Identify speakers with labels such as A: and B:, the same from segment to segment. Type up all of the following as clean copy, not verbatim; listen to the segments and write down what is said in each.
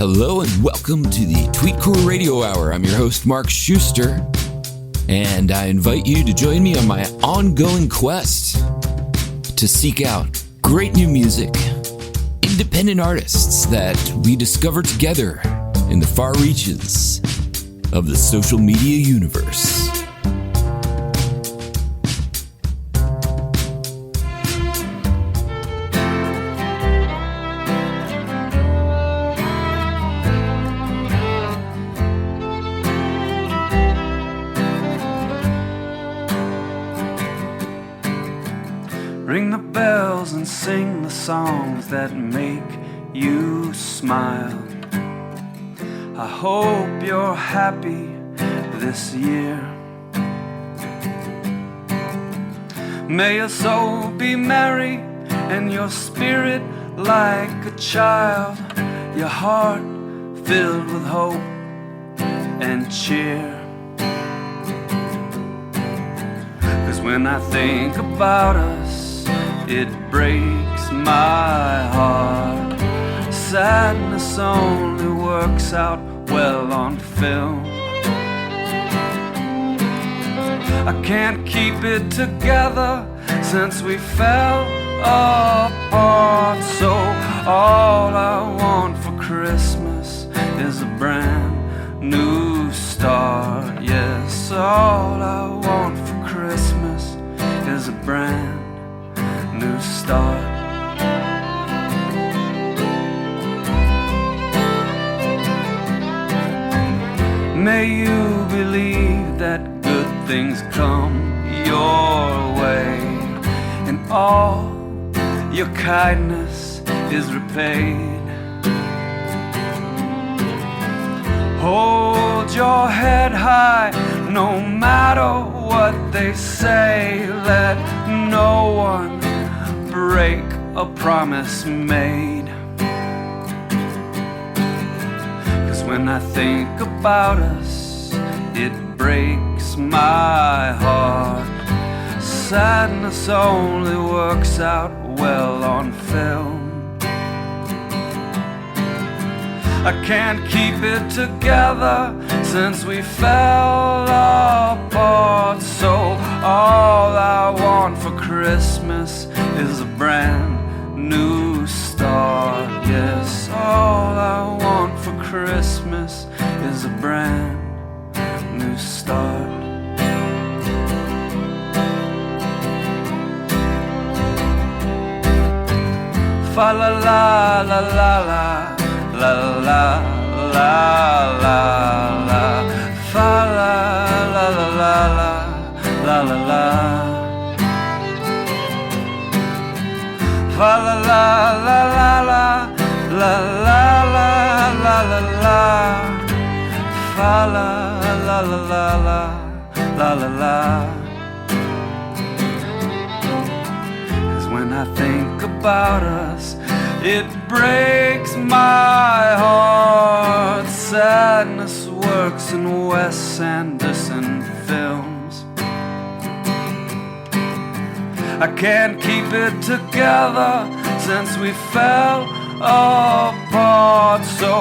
A: Hello and welcome to the Tweetcore Radio Hour. I'm your host, Mark Schuster, and I invite you to join me on my ongoing quest to seek out great new music, independent artists that we discover together in the far reaches of the social media universe.
B: Ring the bells and sing the songs that make you smile. I hope you're happy this year. May your soul be merry and your spirit like a child, your heart filled with hope and cheer. 'Cause when I think about us, it breaks my heart. Sadness only works out well on film. I can't keep it together since we fell apart. So all I want for Christmas is a brand new start. Yes, all I want for Christmas is a brand new start. May you believe that good things come your way, and all your kindness is repaid. Hold your head high no matter what they say. Let no one break a promise made. 'Cause when I think about us, it breaks my heart. Sadness only works out well on film. I can't keep it together since we fell apart. So all I want for Christmas is a brand new start. Yes, all I want for Christmas is a brand new start. Fa la la la la la la la la la la, fa la la la la la la la, fa la la la la la la la la la la la, fa la la la la la la la. 'Cause when I think about us, it breaks my heart. Sadness works in Wes Anderson films. I can't keep it together since we fell apart. So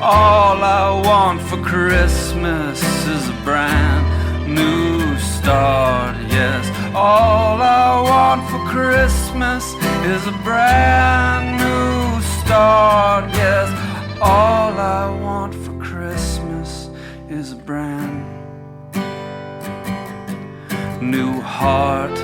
B: all I want for Christmas is a brand new start. Yes, all I want for Christmas is a brand new start. Yes, all I want for Christmas is a brand new heart.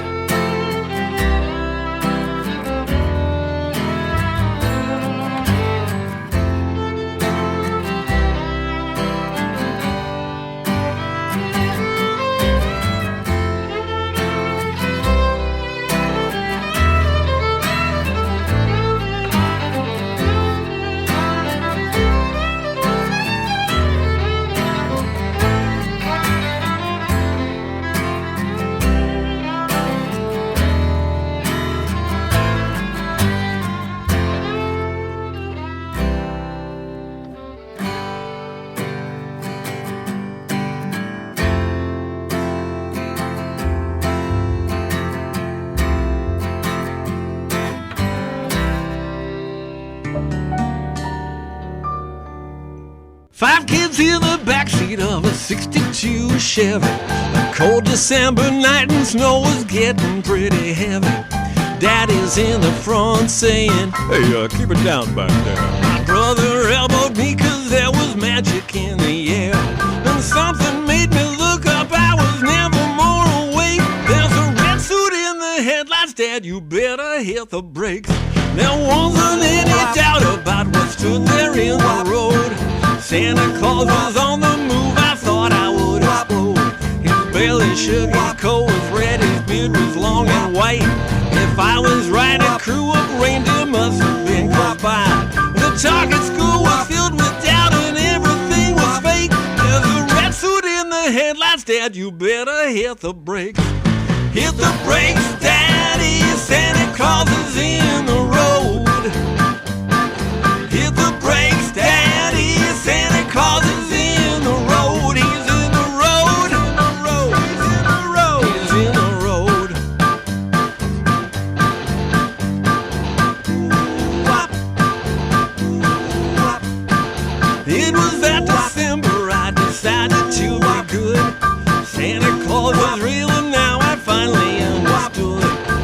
C: 5 kids in the backseat of a 62 Chevy. A cold December night and snow was getting pretty heavy. Daddy's in the front saying, "Hey, keep it down back there." My brother elbowed me 'cause there was magic in the air. And something made me look up, I was never more awake. There's a red suit in the headlights, Dad, you better hit the brakes. There wasn't any doubt about what stood there in the road. Santa Claus was on the move, I thought I would explode. His belly shook, his coat was red, his beard was long and white. If I was right, a crew of reindeer must have been close by. The talk at school was filled with doubt and everything was fake. There's a red suit in the headlights, Dad, you better hit the brakes. Hit the brakes, Daddy, Santa Claus is in the road. Hit the brakes, Daddy, Santa Claus is in the road. He's in the road, in the road, he's in the road, he's in the road. It was that December I decided to be good. Santa Claus was real and now I finally understood.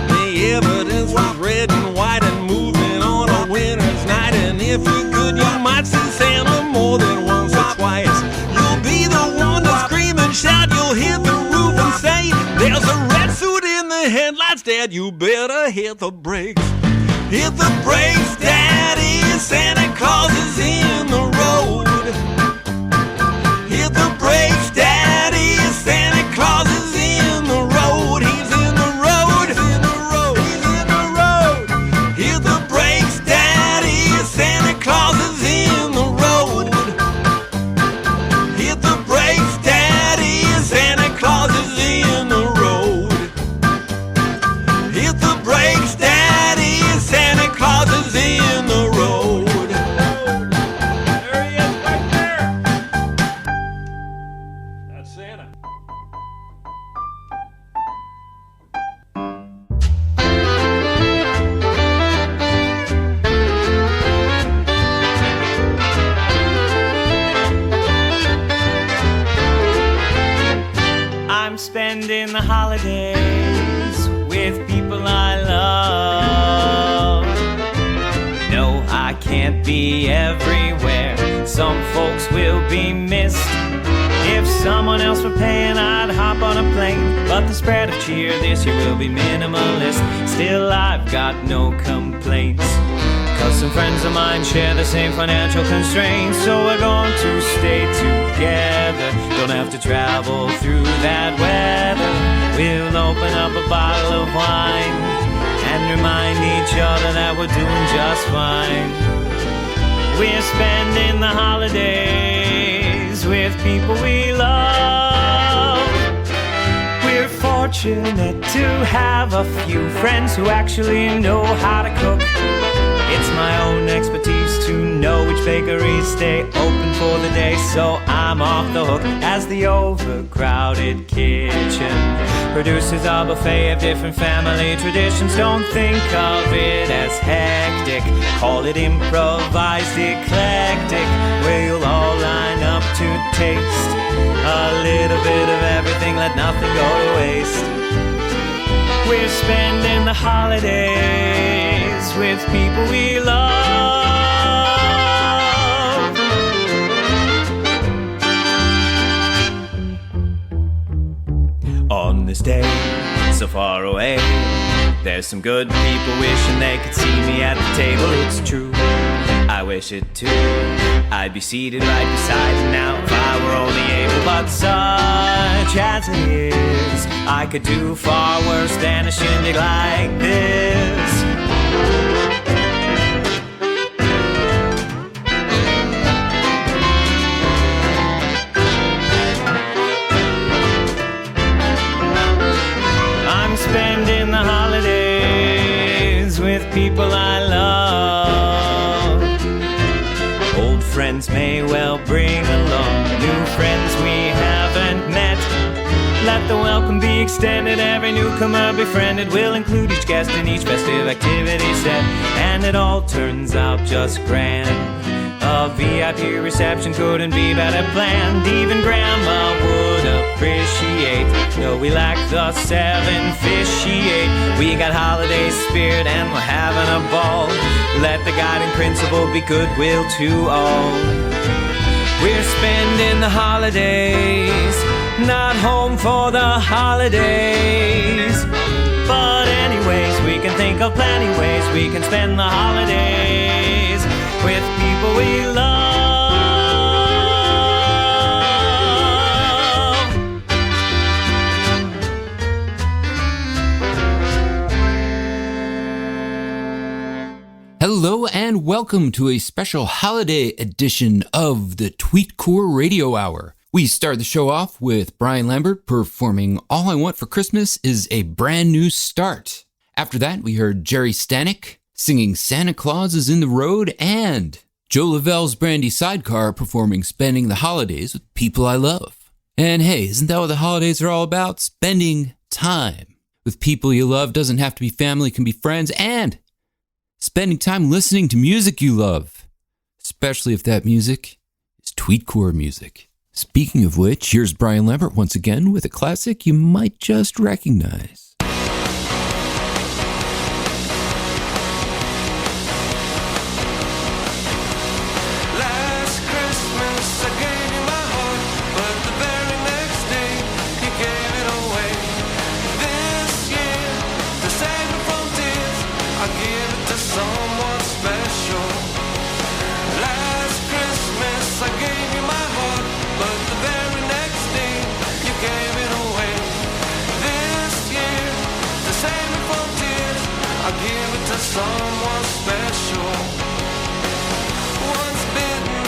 C: The evidence was red and white and moving on a winter's night. And if you're good, you might see Santa more than once or twice. You'll be the one to scream and shout, you'll hit the roof and say, "There's a red suit in the headlights, Dad, you better hit the brakes." Hit the brakes, Daddy, Santa Claus is in the road. Hit the brakes, Daddy, Santa Claus is in the road. He's in the road, he's in the road, he's in the road. Hit the brakes, Daddy, Santa Claus is in the road. Hit the brakes, Daddy, Santa Claus is in the road. Hit the brakes, Daddy, Santa Claus is in the road. There he is, right there. That's Santa.
D: I'm spending the holidays with people I love. No, I can't be everywhere. Some folks will be missed. If someone else were paying, I'd hop on a plane. But the spread of cheer this year will be minimalist. Still, I've got no complaints, 'cause some friends of mine share the same financial constraints. So we're going to stay together. Don't have to travel through that weather. We'll open up a bottle of wine and remind each other that we're doing just fine. We're spending the holidays with people we love. We're fortunate to have a few friends who actually know how to cook. It's my own expertise to know which bakeries stay open for the day, so I'm off the hook as the overcrowded kitchen produces a buffet of different family traditions. Don't think of it as hectic, call it improvised eclectic, where you'll all line up to taste a little bit of everything, let nothing go to waste. We're spending the holidays with people we love. On this day, so far away, there's some good people wishing they could see me at the table. It's true, I wish it too. I'd be seated right beside you now if I were only able. But such as it is, I could do far worse than a shindig like this. I'm spending the holidays with people I love. Old friends may well bring along new friends we haven't met. Let the welcome be extended, every newcomer befriended. We'll include each guest in each festive activity set, and it all turns out just grand. A VIP reception couldn't be better planned. Even Grandma would appreciate. No, we lack the 7 fish she ate. We got holiday spirit and we're having a ball. Let the guiding principle be goodwill to all. We're spending the holidays, not home for the holidays. But anyways, we can think of plenty ways we can spend the holidays with people we love.
A: Hello and welcome to a special holiday edition of the Tweetcore Radio Hour. We start the show off with Brian Lambert performing All I Want for Christmas is a Brand New Start. After that, we heard Jerry Stanek singing Santa Claus is in the Road and Joe Lavelle's Brandy Sidecar performing Spending the Holidays with People I Love. And hey, isn't that what the holidays are all about? Spending time with people you love. Doesn't have to be family, can be friends, and spending time listening to music you love, especially if that music is Tweetcore music. Speaking of which, here's Brian Lambert once again with a classic you might just recognize.
E: Someone special. Once bitten,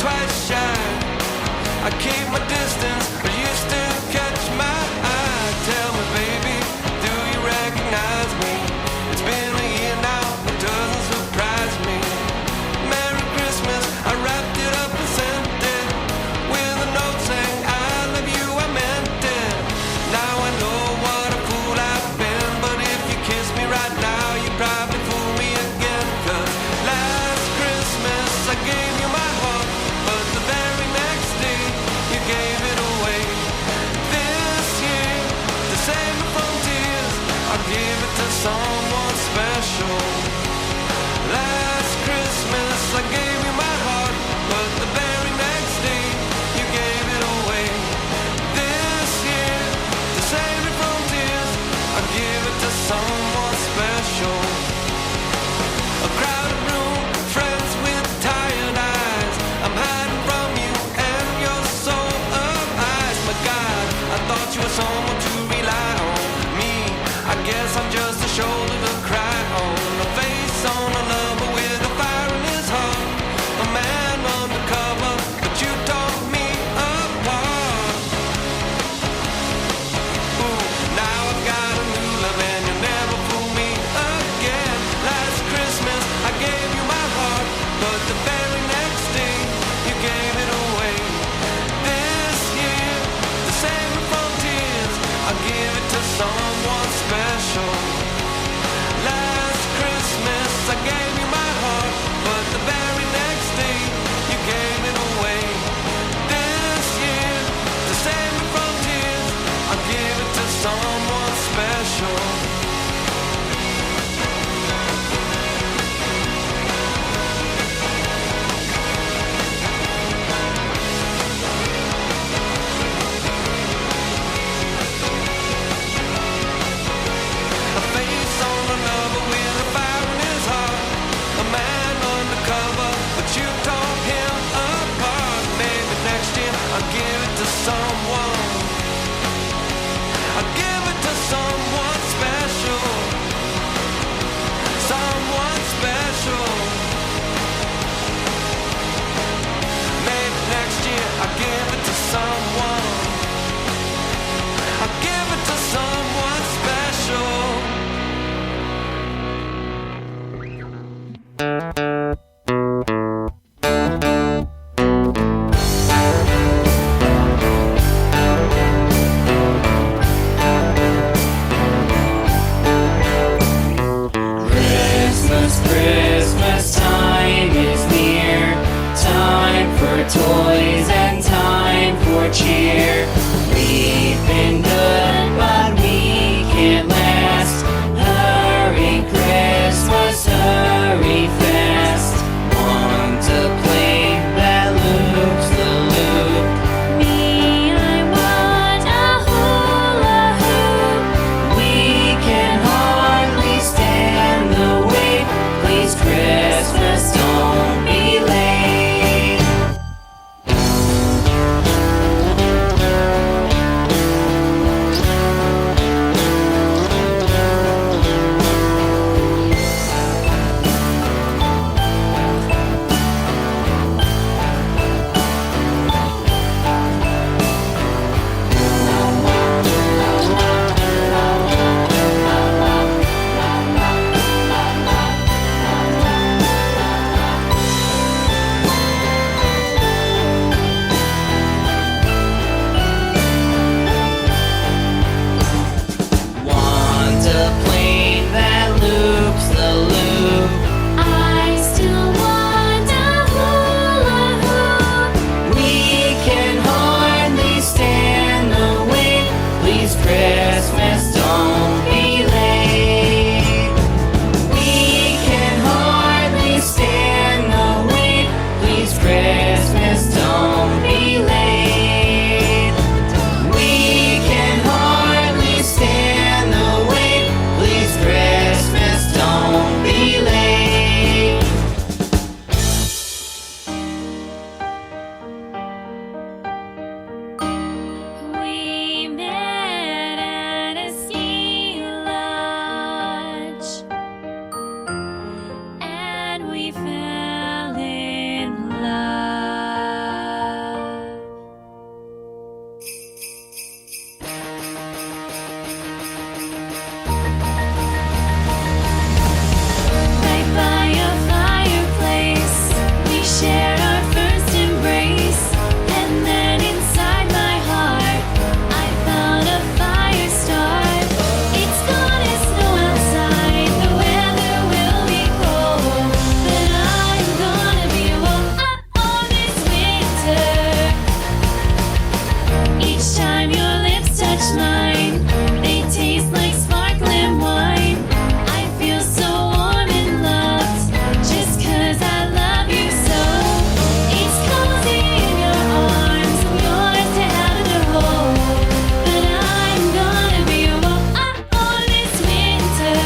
E: twice shy. I keep my distance, but you still catch my eye. Tell me, baby, do you recognize me? It's been a year now, it doesn't surprise me. Merry Christmas, I wrapped it up and sent it with a note saying I love you, I meant it. Now I know what a fool I've been, but if you kiss me right now, you probably fool me again. 'Cause last Christmas I gave you my heart, but the very next day you gave
D: toys and time for cheer. We've been good, but we can't last. Hurry Christmas, hurry fast. Want a plane that loops the loop. Me, I want a hula hoop. We can hardly stand the wait. Please, Christmas, don't be late. Want a plane that loops the loop. I still want a hula hoop. We can hardly stand the wait. Please, Christmas, don't be late. We can hardly stand the wait. Please, Christmas, don't be late. We can hardly stand the wait. Please, Christmas, don't be late. We met at a ski lodge, and we fell in love. Right by a fireplace, we shared our first embrace, and then inside my heart, I found a fire start. It's gonna snow outside, the weather will be cold, but I'm gonna be warm on this winter. Each time your lips touch mine, they taste like sparkling wine. I feel so warm and loved, just 'cause I love you so. It's cozy in your arms, yours to have and to hold, but I'm gonna be warm on this winter.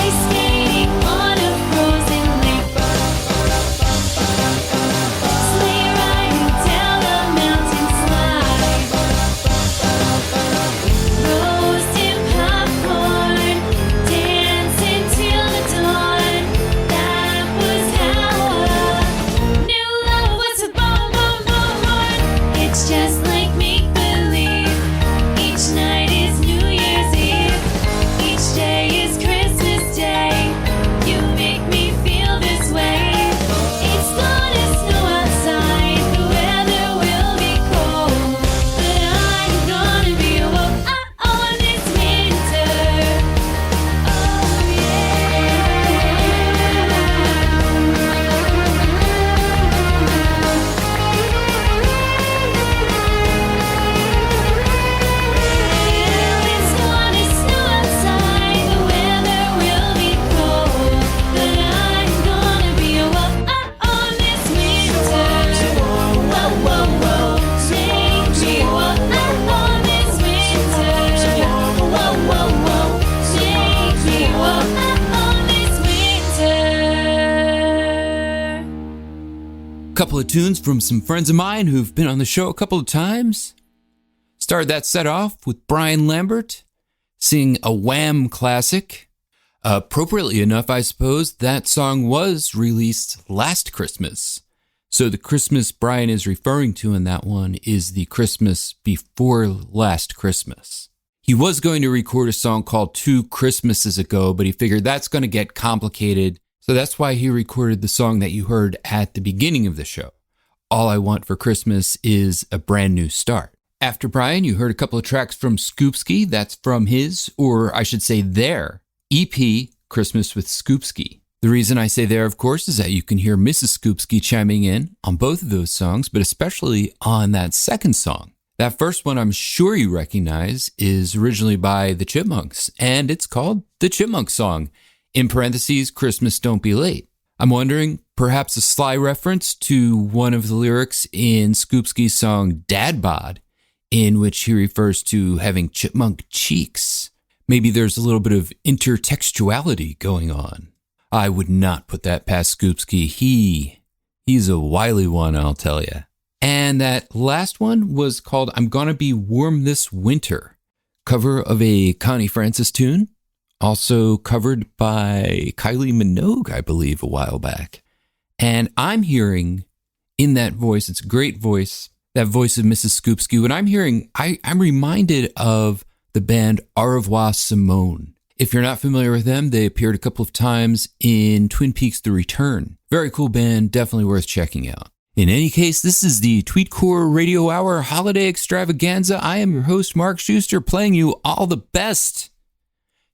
D: Ice skating on a frozen lake, sleigh riding down the mountain slide, roasting popcorn, dancing till the dawn. That was how I knew love was born. It's just like make-believe. Each night is New Year's Eve. Each day is Christmas Day. You make me feel this way. It's gonna snow outside, the weather will be cold, but I'm gonna be warm on this winter. Oh yeah. It's gonna snow outside, the weather will be cold, but I'm gonna be warm on this winter. Whoa, whoa, whoa, make me warm on this winter. Whoa, whoa, whoa, make me warm on this winter.
A: Couple of tunes from some friends of mine who've been on the show a couple of times. Started that set off with Brian Lambert singing a Wham classic. Appropriately enough, I suppose, that song was released last Christmas. So the Christmas Brian is referring to in that one is the Christmas before last Christmas. He was going to record a song called 2 Christmases Ago, but he figured that's going to get complicated. So that's why he recorded the song that you heard at the beginning of the show. All I Want for Christmas is a Brand New Start. After Brian, you heard a couple of tracks from Scoopski. That's from his, or I should say their, EP, Christmas with Scoopski. The reason I say there, of course, is that you can hear Mrs. Scoopsky chiming in on both of those songs, but especially on that second song. That first one I'm sure you recognize is originally by the Chipmunks, and it's called The Chipmunk Song, in parentheses, Christmas Don't Be Late. I'm wondering, perhaps a sly reference to one of the lyrics in Scoopsky's song Dad Bod, in which he refers to having chipmunk cheeks. Maybe there's a little bit of intertextuality going on. I would not put that past Scoopsky. He's a wily one, I'll tell you. And that last one was called I'm Gonna Be Warm This Winter, cover of a Connie Francis tune, also covered by Kylie Minogue, I believe, a while back. And I'm hearing in that voice, it's a great voice, that voice of Mrs. Scoopsky. When I'm hearing, I'm reminded of the band Au Revoir Simone. If you're not familiar with them, they appeared a couple of times in Twin Peaks The Return. Very cool band, definitely worth checking out. In any case, this is the Tweetcore Radio Hour Holiday Extravaganza. I am your host, Mark Schuster, playing you all the best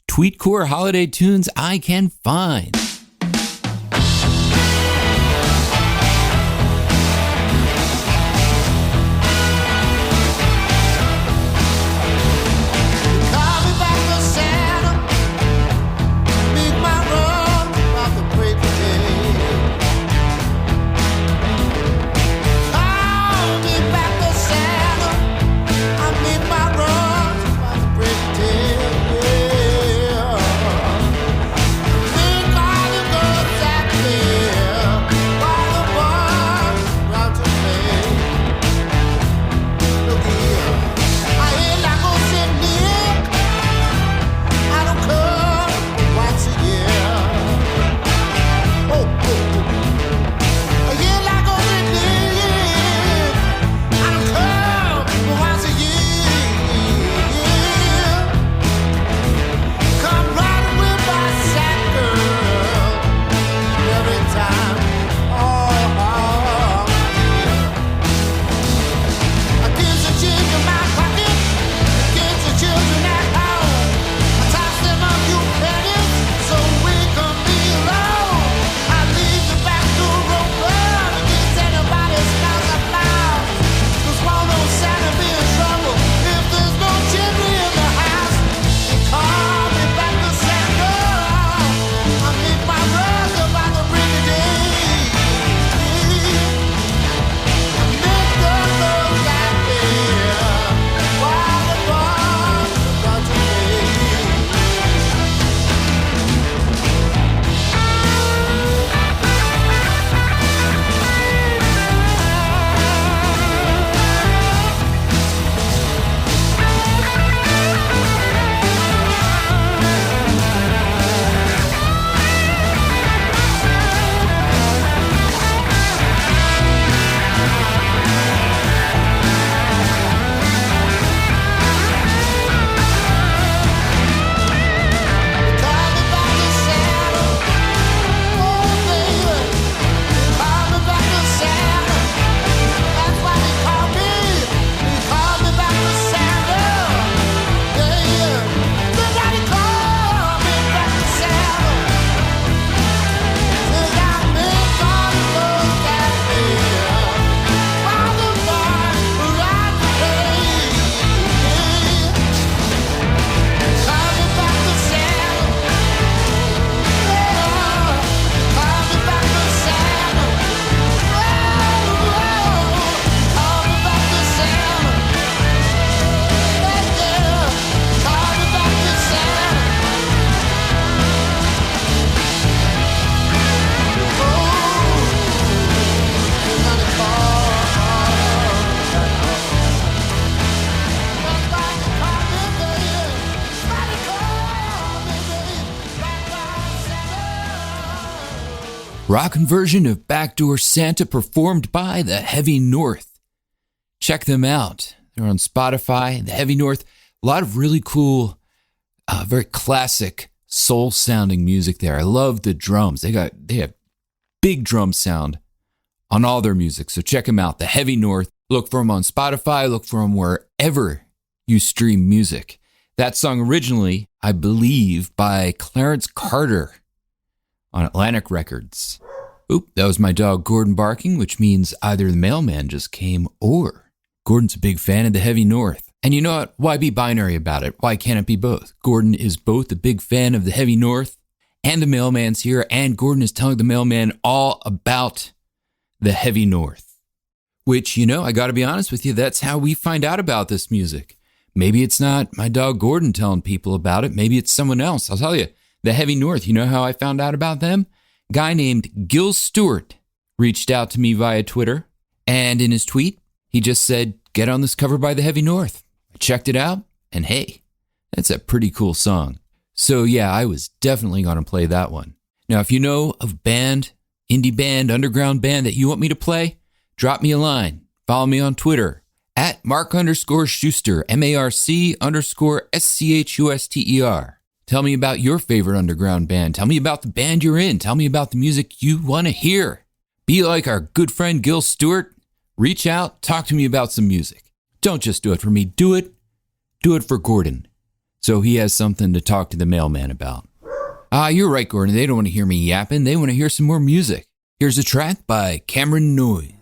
A: Tweetcore holiday tunes I can find. Rockin' version of Backdoor Santa performed by the Heavy North. Check them out. They're on Spotify, the Heavy North. A lot of really cool, very classic soul-sounding music there. I love the drums. They have big drum sound on all their music. So check them out, the Heavy North. Look for them on Spotify. Look for them wherever you stream music. That song originally, I believe, by Clarence Carter on Atlantic Records. Oop, that was my dog Gordon barking, which means either the mailman just came or Gordon's a big fan of the Heavy North. And you know what? Why be binary about it? Why can't it be both? Gordon is both a big fan of the Heavy North and the mailman's here, and Gordon is telling the mailman all about the Heavy North. Which, you know, I gotta be honest with you, that's how we find out about this music. Maybe it's not my dog Gordon telling people about it. Maybe it's someone else. I'll tell you, the Heavy North, you know how I found out about them? A guy named Gil Stewart reached out to me via Twitter, and in his tweet, he just said, get on this cover by the Heavy North. I checked it out, and hey, that's a pretty cool song. So yeah, I was definitely going to play that one. Now, if you know of band, indie band, underground band that you want me to play, drop me a line. Follow me on Twitter at Mark_Schuster, MARC_SCHUSTER. Tell me about your favorite underground band. Tell me about the band you're in. Tell me about the music you want to hear. Be like our good friend Gil Stewart. Reach out, talk to me about some music. Don't just do it for me. Do it for Gordon, so he has something to talk to the mailman about. You're right, Gordon. They don't want to hear me yapping. They want to hear some more music. Here's a track by Cameron Noyes.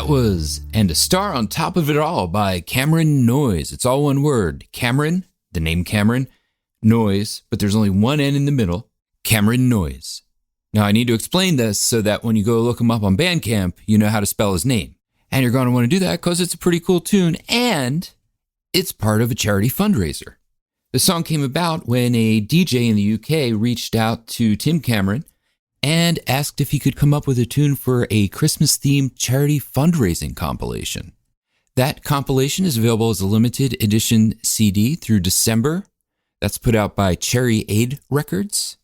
A: That was And a Star on Top of It All by Cameron Noise. It's all one word. Cameron, the name Cameron, Noise, but there's only one N in the middle. Cameron Noise. Now I need to explain this so that when you go look him up on Bandcamp, you know how to spell his name. And you're going to want to do that because it's a pretty cool tune and it's part of a charity fundraiser. The song came about when a DJ in the UK reached out to Tim Cameron and asked if he could come up with a tune for a Christmas-themed charity fundraising compilation. That compilation is available as a limited edition CD through December. That's put out by Cherry Aid Records.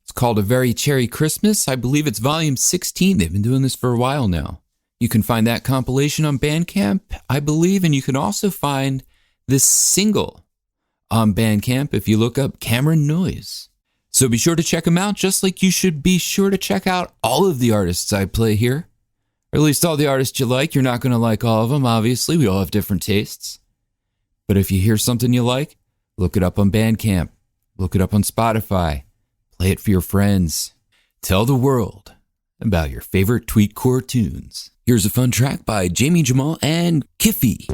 A: It's called A Very Cherry Christmas. I believe it's volume 16. They've been doing this for a while now. You can find that compilation on Bandcamp, I believe, and you can also find this single on Bandcamp if you look up Cameron Noise. So be sure to check them out, just like you should be sure to check out all of the artists I play here. Or at least all the artists you like. You're not going to like all of them, obviously. We all have different tastes. But if you hear something you like, look it up on Bandcamp. Look it up on Spotify. Play it for your friends. Tell the world about your favorite Tweetcore tunes. Here's a fun track by Jamie Jamal and Kiffy.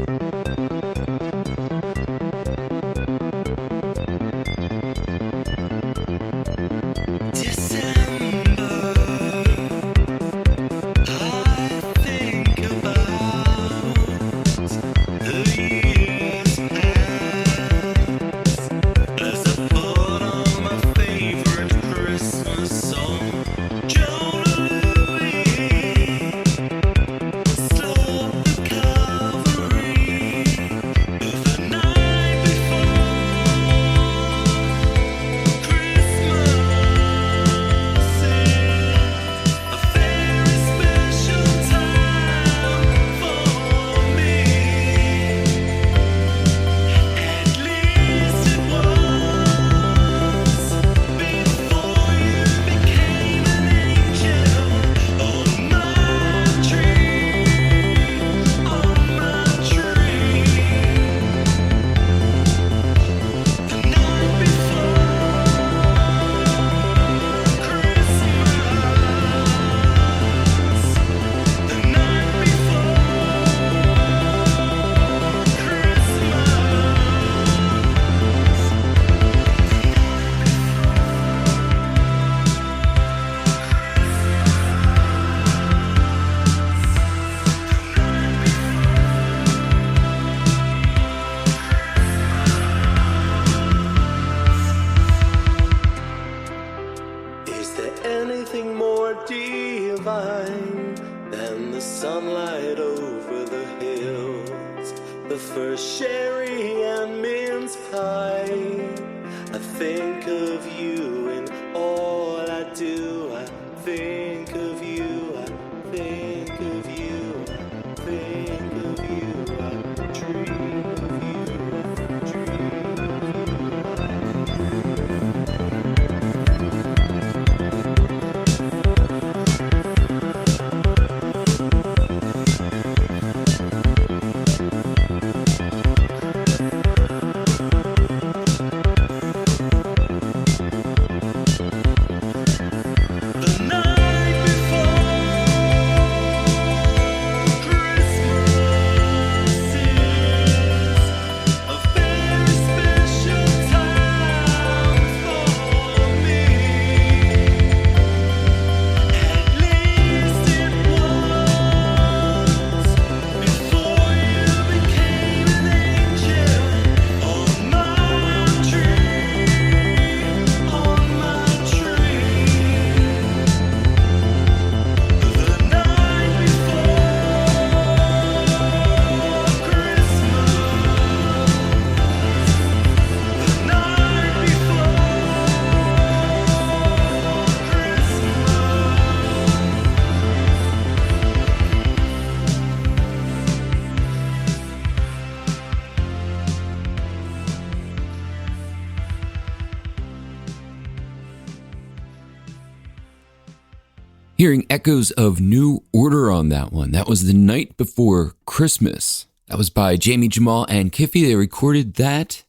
A: Hearing echoes of New Order on that one. That was The Night Before Christmas. That was by Jamie Jamal and Kiffy. They recorded that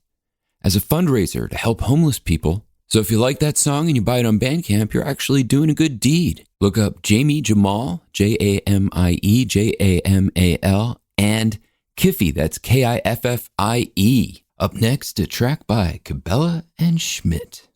A: as a fundraiser to help homeless people So if you like that song and you buy it on Bandcamp, you're actually doing a good deed. Look up Jamie Jamal, Jamie Jamal, and Kiffy, that's Kiffie. Up next, a track by Cabela and Schmidt.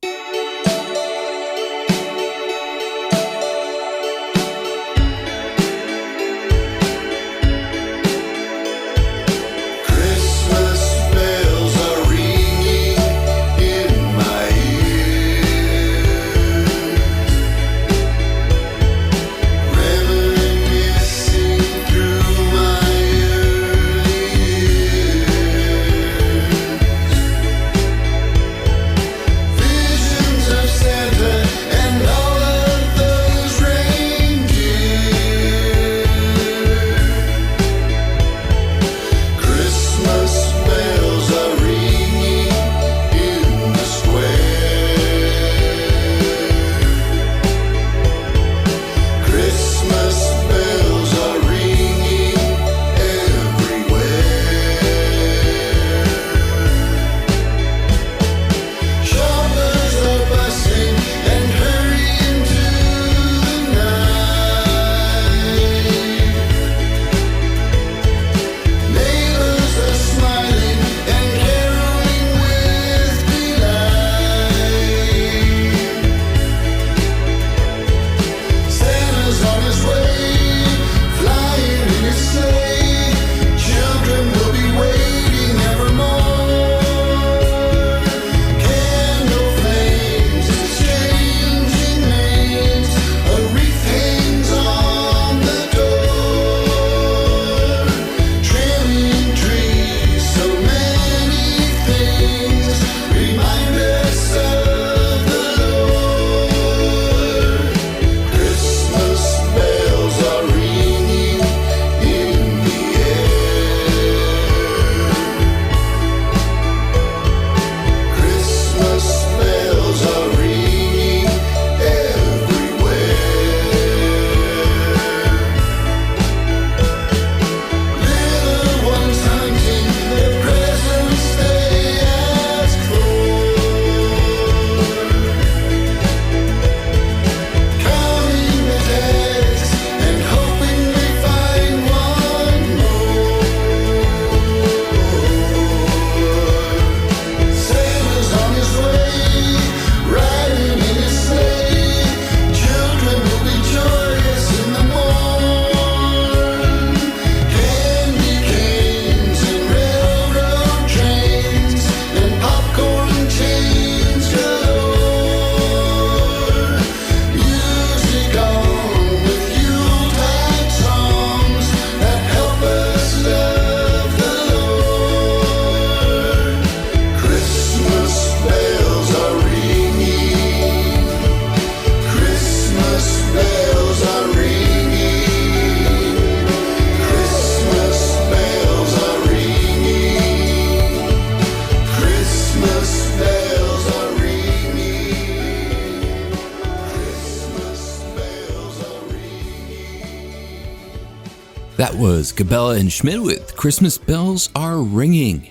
A: That was Cabela and Schmidt with Christmas Bells Are Ringing.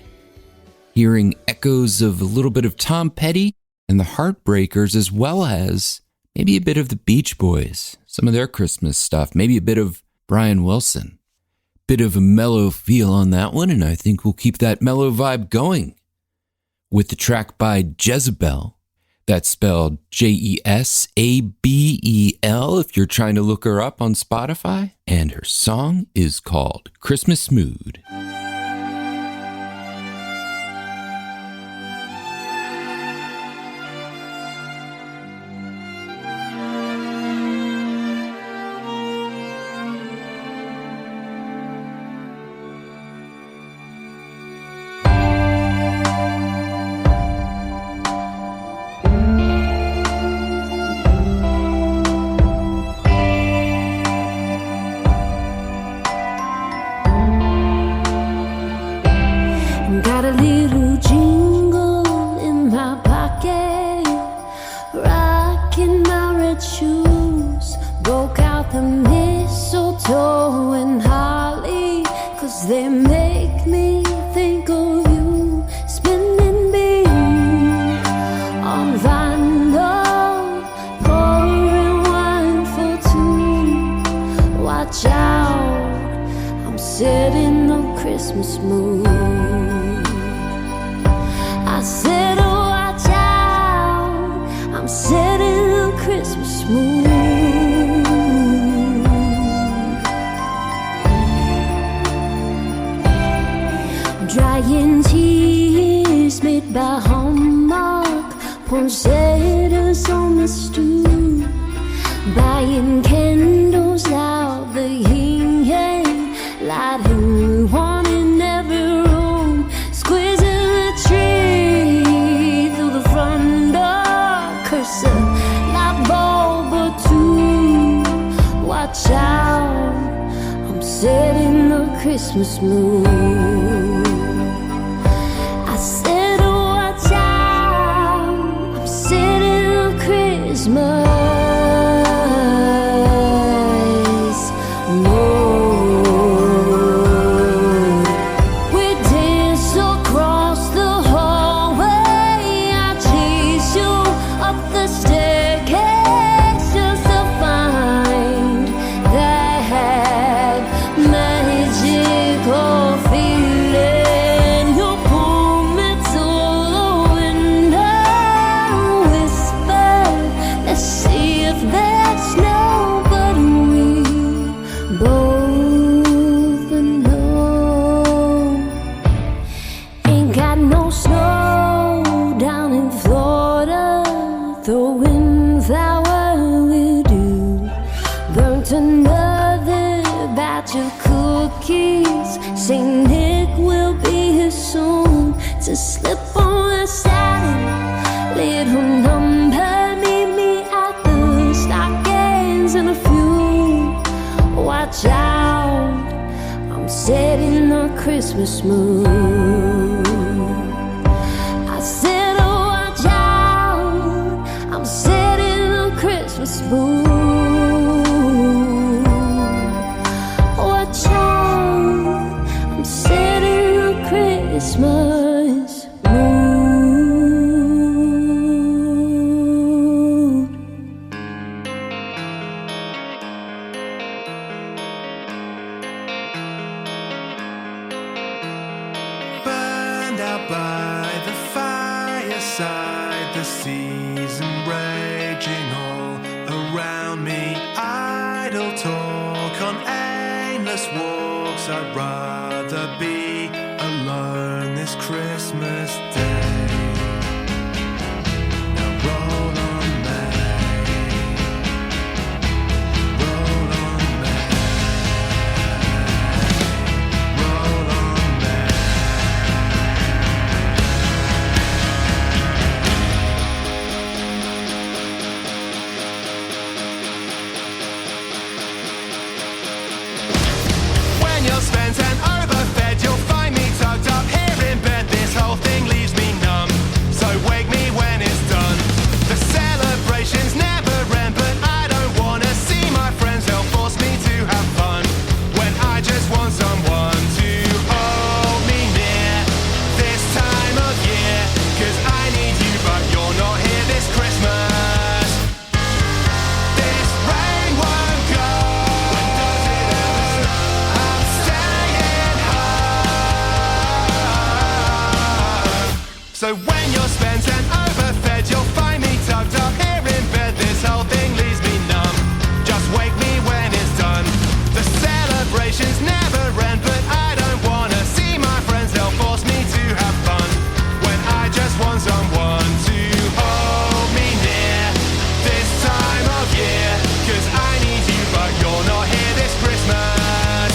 A: Hearing echoes of a little bit of Tom Petty and the Heartbreakers, as well as maybe a bit of the Beach Boys, some of their Christmas stuff, maybe a bit of Brian Wilson. Bit of a mellow feel on that one, and I think we'll keep that mellow vibe going with the track by Jezebel. That's spelled Jesabel if you're trying to look her up on Spotify. And her song is called Christmas Mood.
F: Christmas mood. I said, oh, watch out, I'm setting the Christmas mood. Drying tears made by Hallmark poinsettias on the stoop, buying candles out the yin yang, lighting one in every room, squeezing the tree through the front door, curse a light bulb or two. Watch out, I'm setting the Christmas mood. I said, oh, watch out, I'm setting the Christmas mood. We dance across the hallway, I chase you up the staircase just to find that magical feeling. You pull me to the window, whisper, let's see if there's snow, but we both know ain't got no snow down in Florida. Throwing flower will do. Burnt another batch of cookies. Saint Nick will be here soon to slip on the satin. Little number, meet me at the stockings in a few. Watch out, I'm setting the Christmas mood. I said, oh, watch out, I'm setting the Christmas mood. Watch out, I'm setting the Christmas mood.
E: Burned out by the fireside, the season raging all around me. Idle talk on aimless walks. I'd rather be alone this Christmas day. Now roll on May, roll on May, roll on May. When you're spent and overfed, you'll find me tucked up here in bed. This whole thing leaves me numb, so wake me when it's done. The celebrations never end, but I don't wanna see my friends. They'll force me to have fun when I just want someone to hold me near this time of year. 'Cause I need you, but you're not here this Christmas. This rain won't go. When does it ever stop? I'm staying home. So when you're spent and overfed, you'll find me tucked up here in bed. This whole thing leaves me numb. Just wake me when it's done. The celebrations never end, but I don't wanna see my friends. They'll force me to have fun when I just want someone to hold me near this time of year. 'Cause I need you, but you're not here this Christmas.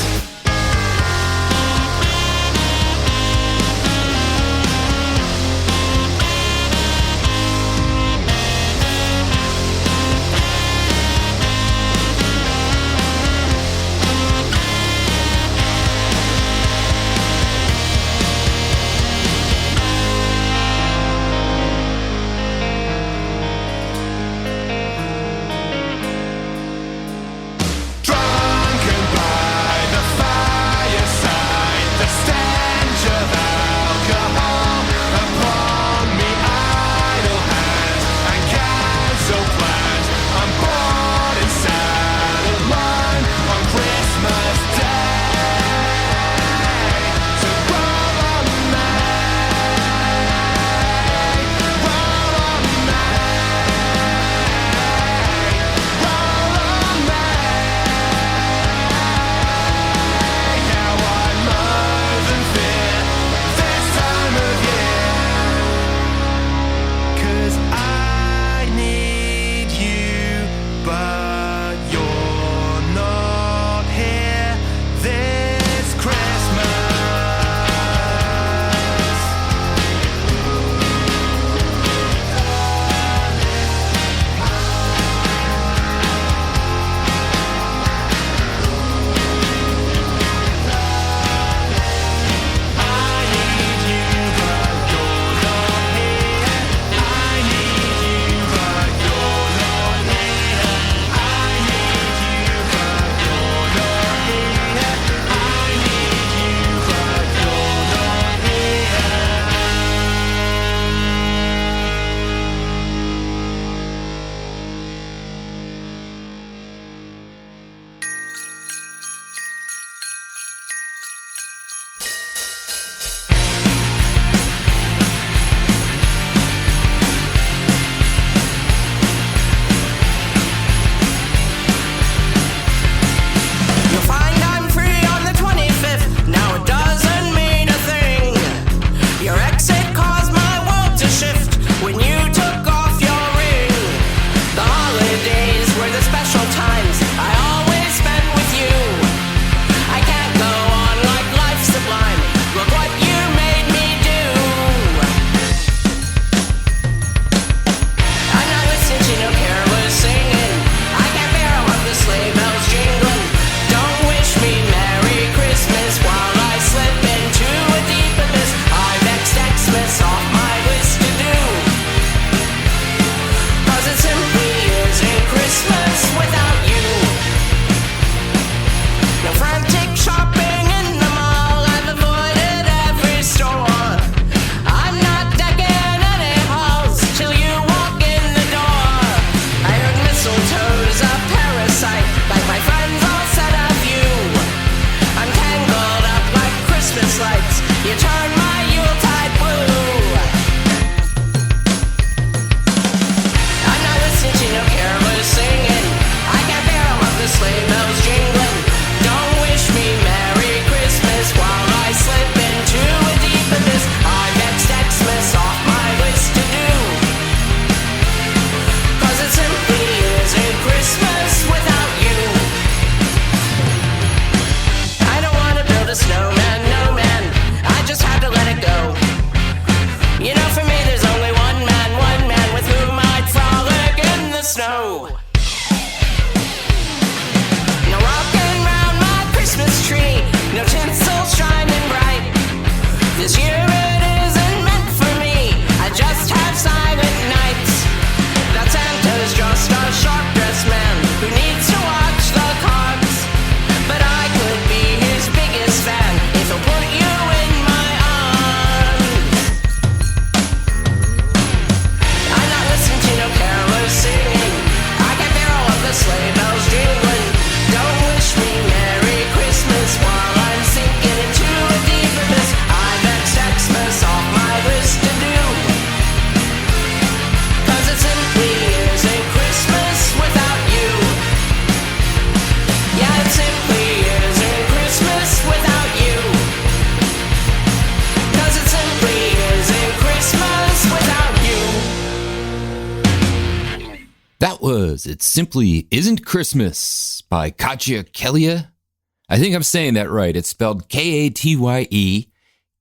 A: was It Simply Isn't Christmas by Katya Kelly. I think I'm saying that right. It's spelled Katye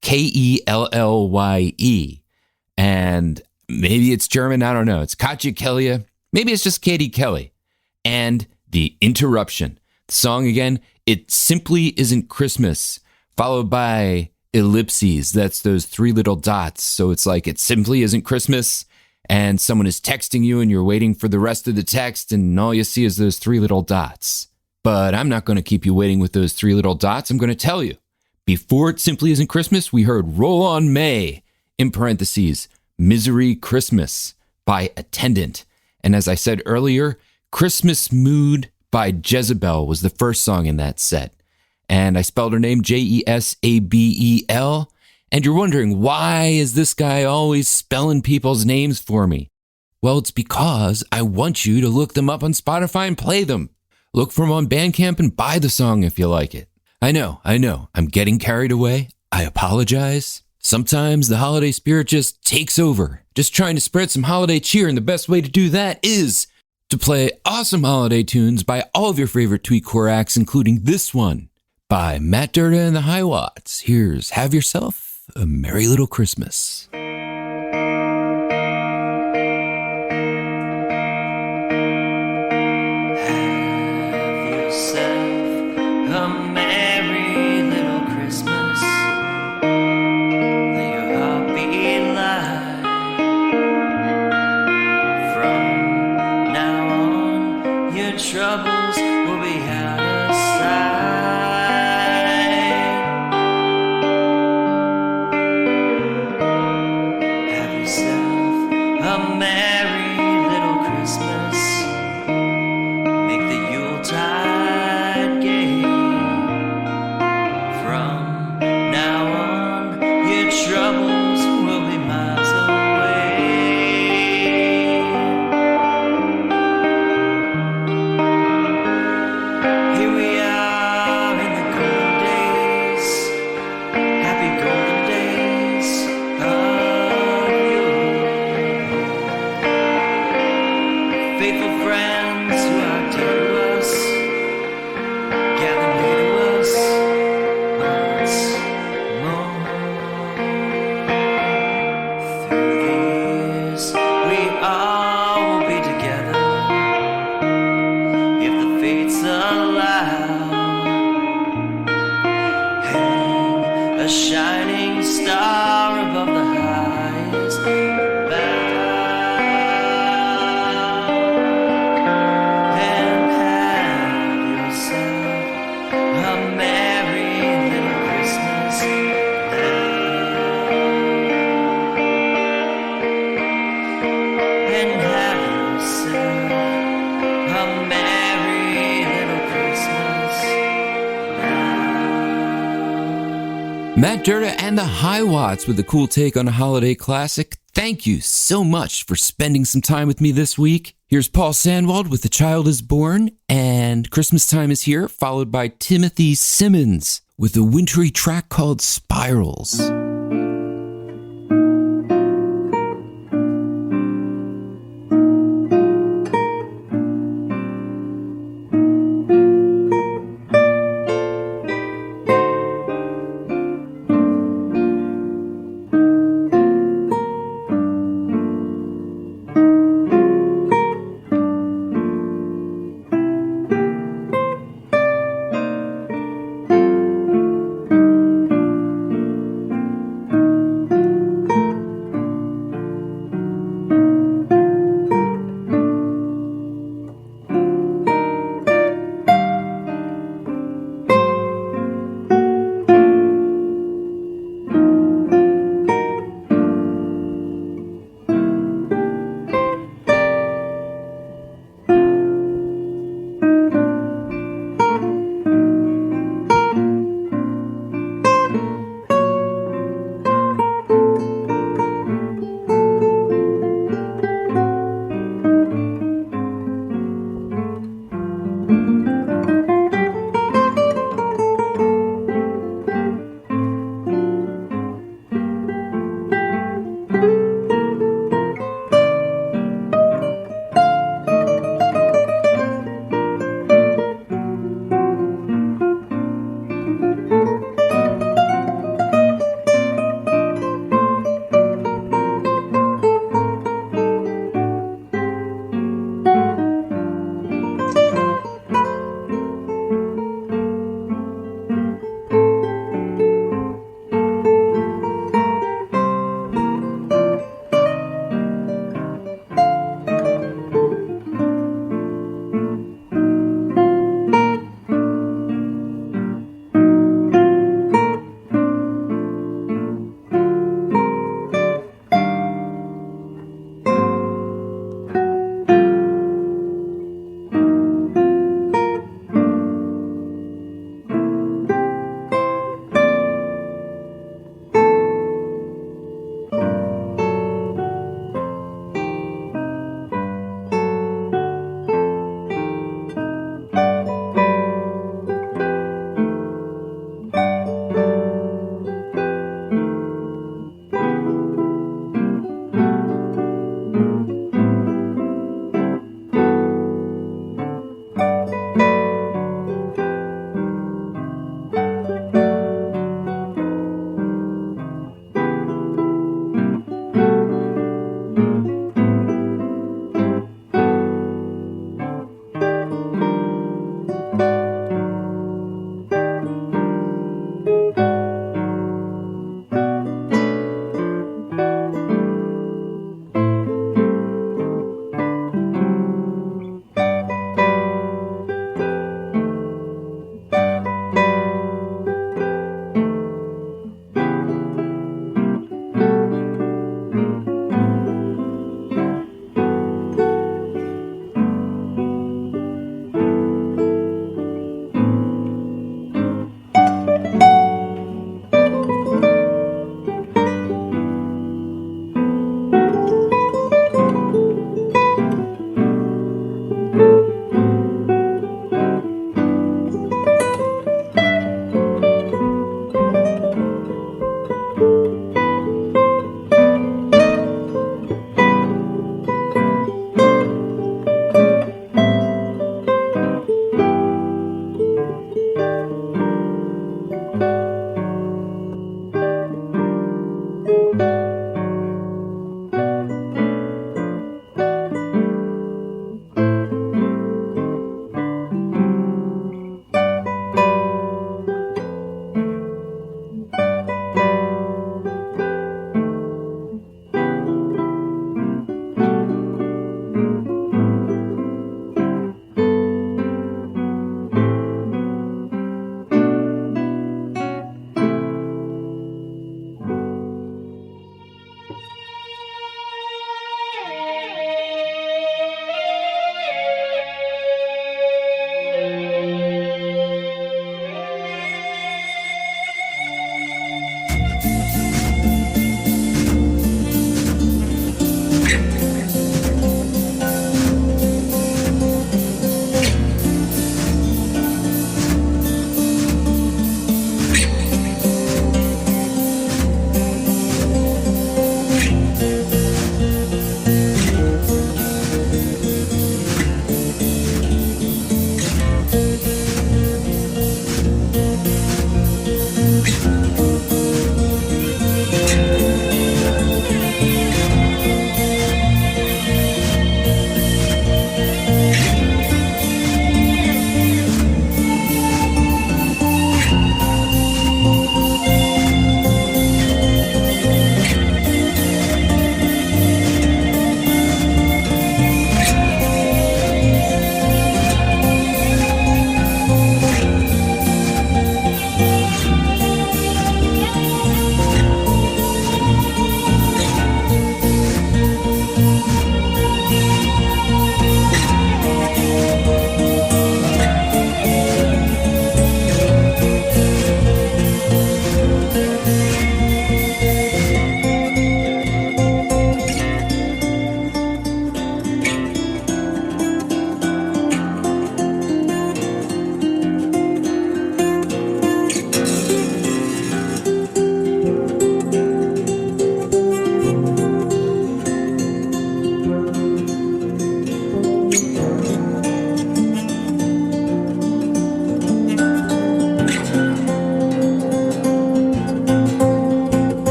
A: Kellye. And maybe it's German. I don't know. It's Katya Kelly. Maybe it's just Katie Kelly. And The Interruption. The song again, It Simply Isn't Christmas, followed by ellipses. That's those three little dots. So it's like It Simply Isn't Christmas, and someone is texting you and you're waiting for the rest of the text, and all you see is those three little dots. But I'm not going to keep you waiting with those three little dots. I'm going to tell you. Before It Simply Isn't Christmas, we heard Roll On May, in parentheses, Misery Christmas by Attendant. And as I said earlier, Christmas Mood by Jezebel was the first song in that set. And I spelled her name Jesabel. And you're wondering, why is this guy always spelling people's names for me? Well, it's because I want you to look them up on Spotify and play them. Look for them on Bandcamp and buy the song if you like it. I know. I'm getting carried away. I apologize. Sometimes the holiday spirit just takes over. Just trying to spread some holiday cheer, and the best way to do that is to play awesome holiday tunes by all of your favorite Tweetcore acts, including this one by Matt Durda and the High Watts. Here's Have Yourself a Merry Little Christmas.
D: Troubles will be out of sight. Have yourself a merry little Christmas. Make the Yuletide gay. From now on, your troubles will be miles away. Here we are in the golden days, happy golden days of you. Faithful friends who are dear to us, gather near to us once more. Through the years, we all will be together. If the fates allow, hang a shining star above the highest bough, and have yourself a merry little Christmas now. And have yourself a merry little Christmas now.
A: Matt Durda and the High Watts with a cool take on a holiday classic. Thank you so much for spending some time with me this week. Here's Paul Sandwald with The Child Is Born, and Christmas Time Is Here, followed by Timothy Simmons with a wintry track called Spirals.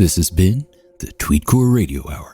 A: This has been the Tweetcore Radio Hour.